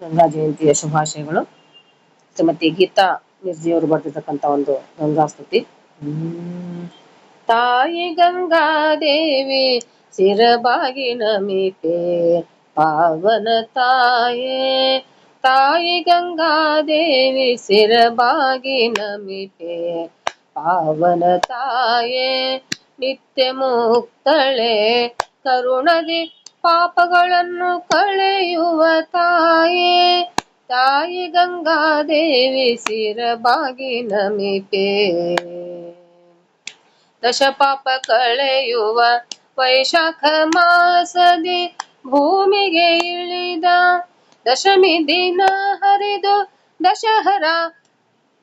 ಗಂಗಾ ಜಯಂತಿಯ ಶುಭಾಶಯಗಳು. ಶ್ರೀಮತಿ ಗೀತಾ ಮಿರ್ಜಿಯವರು ಬರೆದಿರ್ತಕ್ಕಂಥ ಒಂದು ಗಂಗಾ ಸ್ತುತಿ. ತಾಯಿ ಗಂಗಾದೇವಿ ಸಿರಬಾಗಿ ನಮಿತೆ ಪಾವನ ತಾಯೇ, ತಾಯಿ ಗಂಗಾದೇವಿ ಸಿರಬಾಗಿ ನಮಿತೆ ಪಾವನ ತಾಯೇ, ನಿತ್ಯ ಮುಕ್ತಳೆ ಕರುಣದಿ ಪಾಪಗಳನ್ನು ಕಳೆಯುವ ತಾಯೇ, ತಾಯಿ ಗಂಗಾದೇವಿ ಸಿರಬಾಗಿ ನಮಿತೆ. ದಶ ಪಾಪ ಕಳೆಯುವ ವೈಶಾಖ ಮಾಸದಿ ಭೂಮಿಗೆ ಇಳಿದ ದಶಮಿ ದಿನ ಹರಿದು ದಶಹರ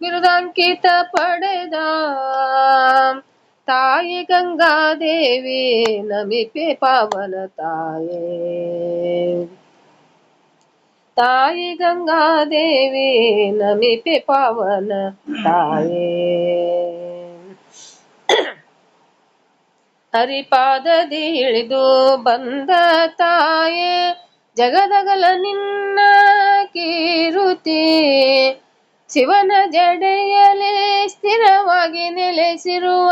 ಬಿರುದಾಂಕಿತ ಪಡೆದ ತಾಯಿ ಗಂಗಾದೇವಿ ನಮಿಪೆ ಪಾವನ ತಾಯೇ, ತಾಯಿ ಗಂಗಾದೇವಿ ನಮಿಪೆ ಪಾವನ ತಾಯೇ. ಹರಿಪಾದದಿ ಇಳಿದು ಬಂದ ತಾಯೇ, ಜಗದಗಲ ನಿನ್ನ ಕೀರುತಿ ಶಿವನ ಜಡೆಯಲೇ ಸ್ಥಿರವಾಗಿ ನೆಲೆಸಿರುವ,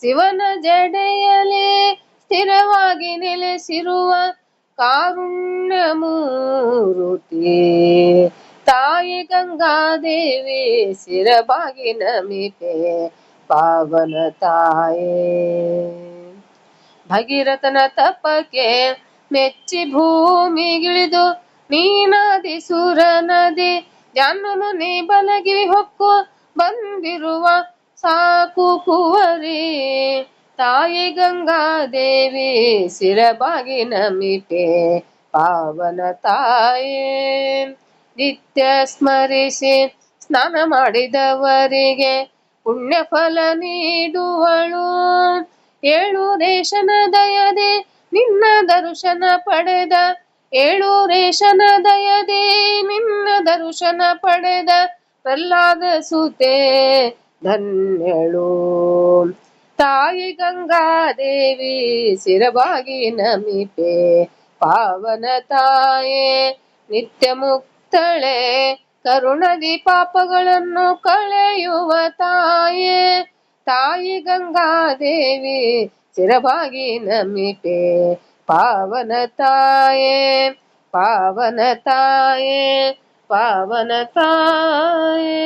ಶಿವನ ಜಡೆಯಲೇ ಸ್ಥಿರವಾಗಿ ನೆಲೆಸಿರುವ ಕಾರುಣ್ಯ ಮೂರುತಿ ತಾಯಿ ಗಂಗಾದೇವಿ ಸಿರಬಾಗಿ ನಮಿತೆ ಪಾವನ ತಾಯೇ. ಭಗೀರಥನ ತಪಕ್ಕೆ ಮೆಚ್ಚಿ ಭೂಮಿಗಿಳಿದು ನೀನಾದಿ ಸುರ ನದಿ ಜಾನು ಮುನಿ ಬಲಗಿವಿ ಹೊಕ್ಕು ಬಂದಿರುವ ಸಾಕು ಕುವರಿ ತಾಯಿ ಗಂಗಾದೇವಿ ಸಿರಬಾಗಿ ನಮಿತೆ ಪಾವನ ತಾಯೇ. ನಿತ್ಯ ಸ್ಮರಿಸಿ ಸ್ನಾನ ಮಾಡಿದವರಿಗೆ ಪುಣ್ಯ ಫಲ ನೀಡುವಳು, ಏಳು ರೇಷನ ದಯದೆ ನಿನ್ನ ದರ್ಶನ ಪಡೆದ, ಏಳು ರೇಷನ ದಯದೆ ನಿನ್ನ ದರ್ಶನ ಪಡೆದ ಪ್ರಹ್ಲಾದ ಸುತೆ ಧನ್ಯಳು ತಾಯಿ ಗಂಗಾದೇವಿ ಸಿರಬಾಗಿ ನಮಿಪೆ ಪಾವನ ತಾಯೇ. ನಿತ್ಯ ಮುಕ್ತಳೆ ಕರುಣದಿ ಪಾಪಗಳನ್ನು ಕಳೆಯುವ ತಾಯೇ, ತಾಯಿ ಗಂಗಾದೇವಿ ಸಿರಬಾಗಿ ನಮಿಪೆ ಪಾವನ ತಾಯೇ, ಪಾವನ ತಾಯೇ, ಪಾವನ ತಾಯೇ.